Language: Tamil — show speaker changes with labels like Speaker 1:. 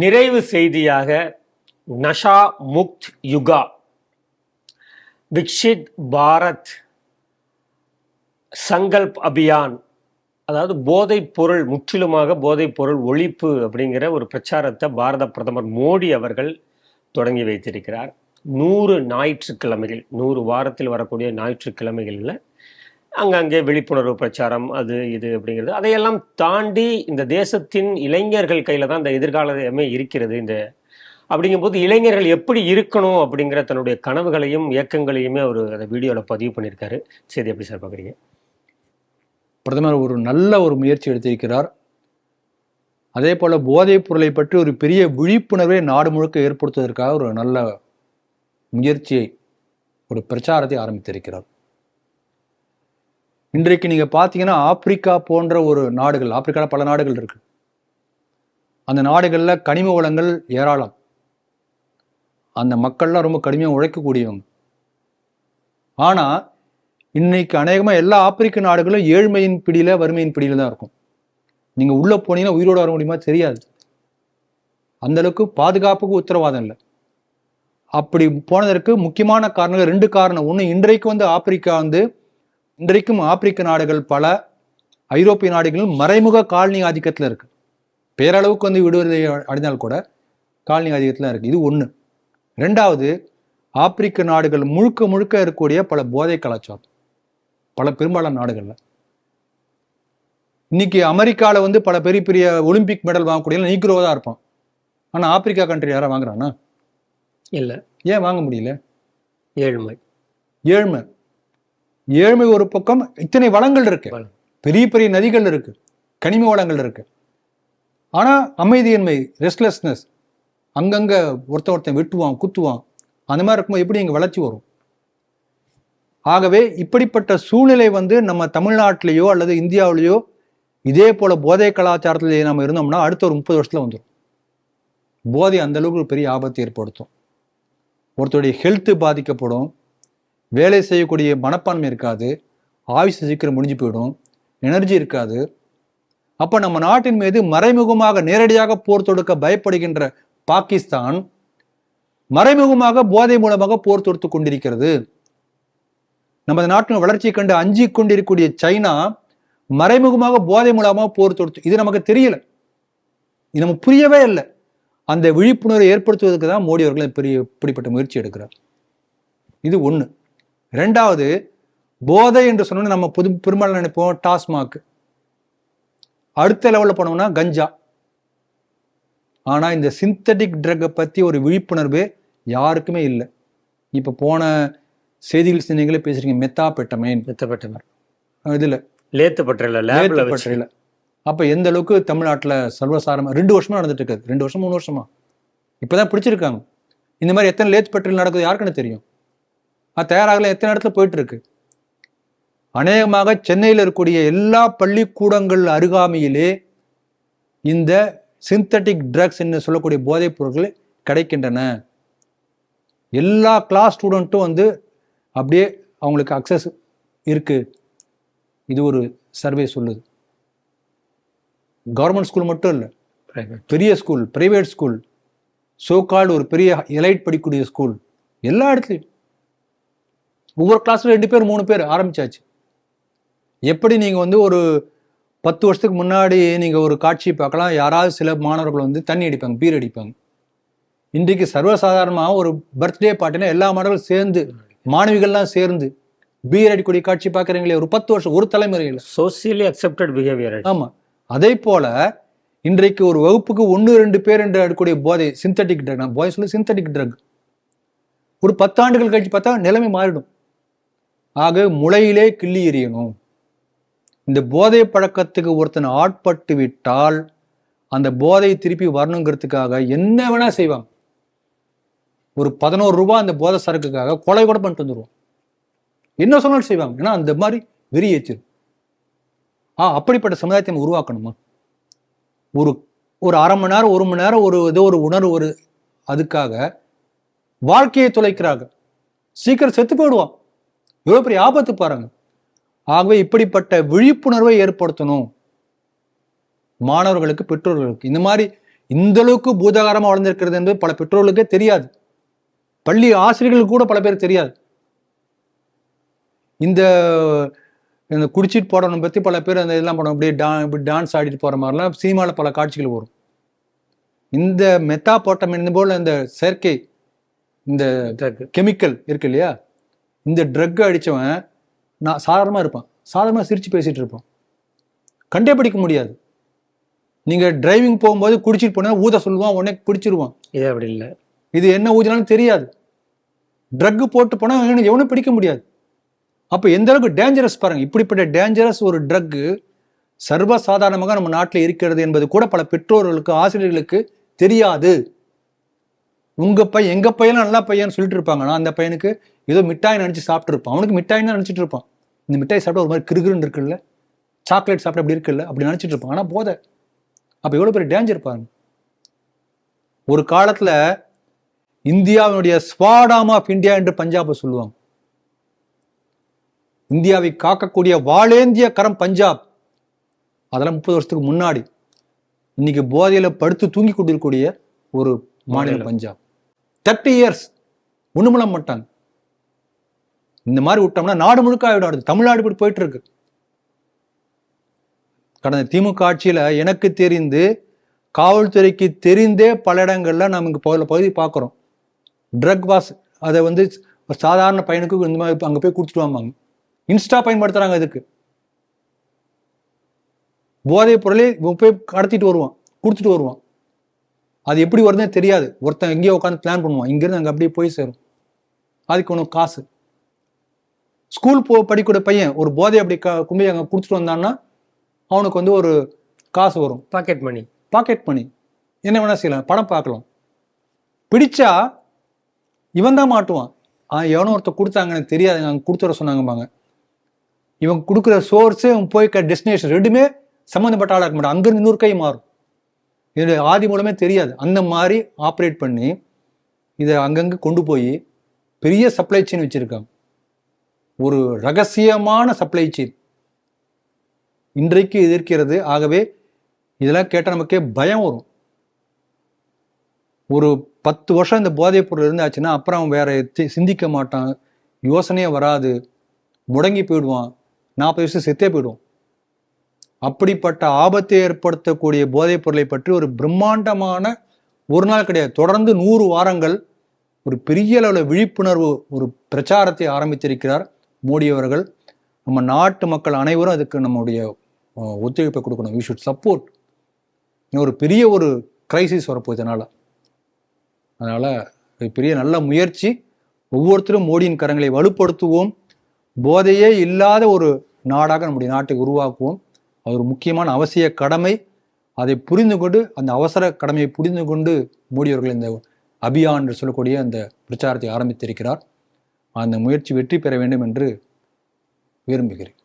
Speaker 1: நிறைவு செய்தியாக நஷா முக்த் யுகா விக்ஷித் பாரத் சங்கல்ப் அபியான், அதாவது போதைப் பொருள், முற்றிலுமாக போதைப் பொருள் ஒழிப்பு அப்படிங்கிற ஒரு பிரச்சாரத்தை பாரத பிரதமர் மோடி அவர்கள் தொடங்கி வைத்திருக்கிறார். 100 ஞாயிற்றுக்கிழமைகள், 100 வாரத்தில் வரக்கூடிய ஞாயிற்றுக்கிழமைகளில் அங்கங்கே விழிப்புணர்வு பிரச்சாரம், அது இது அப்படிங்கிறது. அதையெல்லாம் தாண்டி இந்த தேசத்தின் இளைஞர்கள் கையில் தான் இந்த எதிர்காலமே இருக்கிறது. அப்படிங்கும்போது இளைஞர்கள் எப்படி இருக்கணும் அப்படிங்கிற தன்னுடைய கனவுகளையும் இயக்கங்களையுமே அவர் அந்த வீடியோவில் பதிவு பண்ணியிருக்காரு. சரி, எப்படி சார் பார்க்குறீங்க?
Speaker 2: பிரதமர் ஒரு நல்ல முயற்சி எடுத்திருக்கிறார். அதே போல் போதைப் பொருளை பற்றி ஒரு பெரிய விழிப்புணர்வை நாடு முழுக்க ஏற்படுத்துவதற்காக ஒரு நல்ல முயற்சியை, ஒரு பிரச்சாரத்தை ஆரம்பித்திருக்கிறார். இன்றைக்கு நீங்கள் பார்த்தீங்கன்னா ஆப்பிரிக்கா போன்ற ஒரு நாடுகள், ஆப்பிரிக்காவில் பல நாடுகள் இருக்கு. அந்த நாடுகளில் கனிம வளங்கள் ஏராளம். அந்த மக்கள்லாம் ரொம்ப கடுமையாக உழைக்கக்கூடியவங்க. ஆனால் இன்னைக்கு அநேகமாக எல்லா ஆப்பிரிக்க நாடுகளும் ஏழ்மையின் பிடியில், வறுமையின் பிடியில் தான் இருக்கும். நீங்கள் உள்ளே போனீங்கன்னா உயிரோடு வர முடியுமா தெரியாது. அந்த அளவுக்கு பாதுகாப்புக்கு உத்தரவாதம் இல்லை. அப்படி போனதற்கு முக்கியமான காரணங்கள் 2 காரணம். ஒன்று, இன்றைக்கு ஆப்பிரிக்கா இன்றைக்கும் ஆப்பிரிக்க நாடுகள் பல ஐரோப்பிய நாடுகளும் மறைமுக காலனி ஆதிக்கத்தில் இருக்கு. பேரளவுக்கு விடுதலை அடைந்தால் கூட காலனி ஆதிக்கத்தில் இருக்கு. இது ஒன்று. 2வது, ஆப்பிரிக்க நாடுகள் முழுக்க முழுக்க இருக்கக்கூடிய பல போதை கலாச்சாரம் பல பெரும்பாலான நாடுகள்ல. இன்னைக்கு அமெரிக்காவில் பல பெரிய பெரிய ஒலிம்பிக் மெடல் வாங்கக்கூடிய நீக்ரோ தான் இருப்பான். ஆனா ஆப்பிரிக்கா கண்ட்ரி யாரா வாங்குறானா?
Speaker 1: இல்லை.
Speaker 2: ஏன் வாங்க முடியல?
Speaker 1: ஏழ்மை.
Speaker 2: ஏழ்மை ஒரு பக்கம். இத்தனை வளங்கள் இருக்கு, பெரிய பெரிய நதிகள் இருக்கு, கனிம வளங்கள் இருக்கு. ஆனா அமைதியின்மை, ரெஸ்ட்லெஸ்னஸ், அங்கங்க ஒருத்தன் வெட்டுவான், குத்துவான். அந்த மாதிரி இருக்கும்போது எப்படி இங்க வளர்ச்சி வரும்? ஆகவே இப்படிப்பட்ட சூழ்நிலை நம்ம தமிழ்நாட்டிலேயோ அல்லது இந்தியாவிலேயோ இதே போல போதை கலாச்சாரத்திலேயே நம்ம இருந்தோம்னா அடுத்த ஒரு 30 வருஷத்துல வந்துடும். போதை அந்த அளவுக்கு ஒரு பெரிய ஆபத்தை ஏற்படுத்தும். ஒருத்தருடைய ஹெல்த்து பாதிக்கப்படும், வேலை செய்யக்கூடிய மனப்பான்மை இருக்காது, ஆயுசு சீக்கிரம் முடிஞ்சு போயிடும், எனர்ஜி இருக்காது. அப்ப நம்ம நாட்டின் மீது மறைமுகமாக நேரடியாக போர் தொடுக்க பயப்படுகின்ற பாகிஸ்தான் மறைமுகமாக போதை மூலமாக போர் தொடுத்து கொண்டிருக்கிறது. நமது நாட்டின் வளர்ச்சியை கண்டு அஞ்சி கொண்டிருக்கக்கூடிய சைனா மறைமுகமாக போதை மூலமாக போர் தொடுத்து, இது நமக்கு தெரியல, இது நமக்கு புரியவே இல்லை. அந்த விழிப்புணர்வை ஏற்படுத்துவதற்கு தான் மோடி அவர்கள் இப்படிப்பட்ட முயற்சி எடுக்கிறார். இது ஒண்ணு. 2வது, போதை என்று சொன்னோம்னா நம்ம பெரும்பாலும் நினைப்போம் டாஸ்மாக், அடுத்த லெவலில் போனோம்னா கஞ்சா. ஆனா இந்த சிந்தட்டிக் ட்ரக்கை பத்தி ஒரு விழிப்புணர்வு யாருக்குமே இல்லை. இப்ப போன செய்திகள் நீங்களே பேசுறீங்க, மெத்தாபெட்டமைன் இதுல லேத்துப்பற்றையில. அப்ப எந்த அளவுக்கு தமிழ்நாட்டுல சர்வசாரமா 2 வருஷமா நடந்துட்டு இருக்காது. 2 வருஷம் 3 வருஷமா இப்பதான் பிடிச்சிருக்காங்க. இந்த மாதிரி எத்தனை லேத்துப்பற்றையில் நடக்குது யாருக்குன்னு தெரியும்? தயாராகல எத்தனை இடத்துல போயிட்டு இருக்கு. அநேகமாக சென்னையில் இருக்கக்கூடிய எல்லா பள்ளிக்கூடங்கள் அருகாமையிலே இந்த சிந்தட்டிக் ட்ரக்ஸ் என்று சொல்லக்கூடிய போதைப் பொருட்கள் கிடைக்கின்றன. எல்லா கிளாஸ் ஸ்டூடெண்ட்டும் அப்படியே அவங்களுக்கு அக்சஸ் இருக்கு. இது ஒரு சர்வே சொல்லுது. கவர்மெண்ட் ஸ்கூல் மட்டும் இல்லை, பெரிய ஸ்கூல், பிரைவேட் ஸ்கூல், சோகால்டு ஒரு பெரிய எலைட் படிக்கக்கூடிய ஸ்கூல், எல்லா இடத்துலையும் ஒவ்வொரு கிளாஸ்ல 2 பேர் 3 பேர் ஆரம்பிச்சாச்சு. எப்படி நீங்க ஒரு 10 வருஷத்துக்கு முன்னாடி நீங்க ஒரு காட்சி பார்க்கலாம், யாராவது சில மாணவர்கள் தண்ணி அடிப்பாங்க, பீர் அடிப்பாங்க. இன்றைக்கு சர்வசாதாரணமாக ஒரு பர்த்டே பார்ட்டினா எல்லா மாணவர்களும் சேர்ந்து, மாணவிகள்லாம் சேர்ந்து பீர் அடிக்கூடிய காட்சி பார்க்குறீங்களே. ஒரு 10 வருஷம், ஒரு தலைமுறையில்
Speaker 1: சோசியலி அக்செப்டட் பிஹேவியர்.
Speaker 2: ஆமா. அதே போல இன்றைக்கு ஒரு வகுப்புக்கு 1-2 பேர் என்று அடிக்கூடிய போதை, சிந்தட்டிக் ட்ரக், நான் போதை சொல்லி சிந்தட்டிக் ட்ரக், ஒரு 10 ஆண்டுகள் கழிச்சு பார்த்தா நிலைமை மாறிடும். ஆக முளையிலே கிள்ளி எறியணும். இந்த போதை பழக்கத்துக்கு ஒருத்தன் ஆட்பட்டு விட்டால் அந்த போதை திருப்பி வரணுங்கிறதுக்காக என்ன வேணா செய்வாங்க. ஒரு 11 ரூபாய் அந்த போதை சரக்குக்காக கொலை கூட பண்ணிட்டு வந்துடுவோம். என்ன சொன்னாலும் செய்வாங்க. ஏன்னா அந்த மாதிரி வெறி ஏச்சு. அப்படிப்பட்ட சமுதாயத்தை உருவாக்கணுமா? ஒரு அரை மணி நேரம் 1 மணி நேரம் ஏதோ ஒரு உணர்வு, அதுக்காக வாழ்க்கையை தொலைக்கிறாங்க. சீக்கிரம் செத்து போயிடுவான். எவ்வளவு பெரிய ஆபத்து பாருங்க. ஆகவே இப்படிப்பட்ட விழிப்புணர்வை ஏற்படுத்தணும் மாணவர்களுக்கு, பெற்றோர்களுக்கு. இந்த மாதிரி இந்த அளவுக்கு பூதாகாரமா வளர்ந்திருக்கிறது என்பது பல பெற்றோர்களுக்கே தெரியாது. பள்ளி ஆசிரியர்களுக்கு கூட பல பேர் தெரியாது. இந்த குடிச்சிட்டு போறவனை பத்தி பல பேர் அந்த இதெல்லாம் பண்ணுவோம், இப்படி டான்ஸ் ஆடிட்டு போற மாதிரிலாம் சினிமாவில் பல காட்சிகள் வரும். இந்த மெத்தாபோட்டமின் போல இந்த செயற்கை இந்த கெமிக்கல் இருக்கு இல்லையா, இந்த ட்ரக் அடிச்சவன் நான் சாதாரணமா இருப்பான், சாதாரணமா சிரிச்சு பேசிட்டு இருப்பான், கண்டே பிடிக்க முடியாது. நீங்க டிரைவிங் போகும்போது குடிச்சிட்டு போனா ஊத சொல்லுவான், உடனே பிடிச்சிருவான்.
Speaker 1: இது அப்படி இல்லை,
Speaker 2: இது என்ன ஊதினாலும் தெரியாது. ட்ரக் போட்டு போனா எவனும் பிடிக்க முடியாது. அப்ப எந்த அளவுக்கு டேஞ்சரஸ் பாருங்க. இப்படிப்பட்ட டேஞ்சரஸ் ஒரு ட்ரக் சர்வசாதாரணமாக நம்ம நாட்டில் இருக்கிறது என்பது கூட பல பெற்றோர்களுக்கு ஆசிரியர்களுக்கு தெரியாது. உங்க பையன் எங்க பையன் நல்லா பையன் சொல்லிட்டு இருப்பாங்க. நான் அந்த பையனுக்கு ஏதோ மிட்டாய் நினைச்சு சாப்பிட்டு இருப்பான், அவனுக்கு மிட்டாய் தான் நினைச்சிட்டு இருப்பான். இந்த மிட்டாய் சாப்பிட்டா ஒரு மாதிரி கிருகிருன்னு இருக்குல்ல, சாக்லேட் சாப்பிட்டா அப்படி இருக்குல்ல, அப்படி நினைச்சிட்டு இருப்பான். ஆனா போதை. அப்ப எவ்வளவு பெரிய டேஞ்சர் பாருங்க. ஒரு காலத்துல இந்தியாவினுடைய ஸ்வாடாம் ஆஃப் இந்தியா என்று பஞ்சாபை சொல்லுவாங்க. இந்தியாவை காக்கக்கூடிய வாளேந்திய கரம் பஞ்சாப். அதெல்லாம் 30 வருஷத்துக்கு முன்னாடி. இன்னைக்கு போதையில படுத்து தூங்கி கொண்டிருக்கக்கூடிய ஒரு மாநிலம் பஞ்சாப். 30 இயர்ஸ் ஒண்ணும் பண்ண மாட்டாங்க. இந்த மாதிரி விட்டோம்னா நாடு முழுக்க ஆயிடும். தமிழ்நாடு இப்படி போயிட்டு இருக்கு. கடந்த திமுக ஆட்சியில எனக்கு தெரிந்து காவல்துறைக்கு தெரிந்தே பல இடங்கள்ல நம்ம இங்க பகுதி பார்க்கிறோம். ட்ரக் வாஸ் அதை சாதாரண பையனுக்கு இந்த மாதிரி அங்க போய் கொடுத்துட்டு வாங்க. இன்ஸ்டா பயன்படுத்துறாங்க. இதுக்கு போதைப் பொருளை போய் கடத்திட்டு வருவான், கொடுத்துட்டு வருவான். அது எப்படி வருதுன்னு தெரியாது. ஒருத்தன் எங்கேயோ உட்காந்து பிளான் பண்ணுவான், இங்கிருந்து அங்கே அப்படியே போய் சேரும். அதுக்கு ஒன்றும் காசு. ஸ்கூல் படிக்கூடிய பையன் ஒரு போதை அப்படி கும்பி அங்கே கொடுத்துட்டு வந்தான்னா அவனுக்கு ஒரு காசு வரும்,
Speaker 1: பாக்கெட் மணி.
Speaker 2: பாக்கெட் மணி என்ன வேணா செய்யலாம், படம் பார்க்கலாம். பிடிச்சா இவன் தான் மாட்டுவான். எவனோ ஒருத்தர் கொடுத்தாங்க எனக்கு தெரியாது, அங்கே கொடுத்து வர சொன்னாங்கம்பாங்க. இவன் கொடுக்குற சோர்ஸு போய் டெஸ்டினேஷன் ரெண்டுமே சம்மந்தப்பட்ட ஆளாக இருக்க மாட்டான். அங்கிருந்து இன்னொரு கை மாறும். இது ஆதி மூலமே தெரியாது. அந்த மாதிரி ஆப்ரேட் பண்ணி இதை அங்கங்கே கொண்டு போய் பெரிய சப்ளை செயின் வச்சிருக்காங்க. ஒரு ரகசியமான சப்ளை செயின் இன்றைக்கு எதிர்க்கிறது. ஆகவே இதெல்லாம் கேட்டால் நமக்கே பயம் வரும். ஒரு 10 வருஷம் இந்த போதைப் பொருள் இருந்தாச்சுன்னா அப்புறம் அவன் வேற சிந்திக்க மாட்டான், யோசனையே வராது, முடங்கி போயிடுவான், 40 வருஷம் செத்தே போயிடுவான். அப்படிப்பட்ட ஆபத்தை ஏற்படுத்தக்கூடிய போதைப் பொருளை பற்றி ஒரு பிரம்மாண்டமான ஒரு நாள் கிடையாது, தொடர்ந்து 100 வாரங்கள் ஒரு பெரிய அளவில் விழிப்புணர்வு ஒரு பிரச்சாரத்தை ஆரம்பித்திருக்கிறார் மோடி அவர்கள். நம்ம நாட்டு மக்கள் அனைவரும் அதுக்கு நம்முடைய ஒத்துழைப்பை கொடுக்கணும். We should support. ஒரு பெரிய ஒரு கிரைசிஸ் வரப்போகுது அதனால பெரிய நல்ல முயற்சி. ஒவ்வொருத்தரும் மோடியின் கரங்களை வலுப்படுத்துவோம். போதையே இல்லாத ஒரு நாடாக நம்முடைய நாட்டை உருவாக்குவோம். அது ஒரு முக்கியமான அவசிய கடமை. அதை புரிந்து கொண்டு, அந்த அவசர கடமையை புரிந்து கொண்டு மோடி அவர்கள் இந்த அபியான் என்று சொல்லக்கூடிய அந்த பிரச்சாரத்தை ஆரம்பித்திருக்கிறார். அந்த முயற்சி வெற்றி பெற வேண்டும் என்று விரும்புகிறேன்.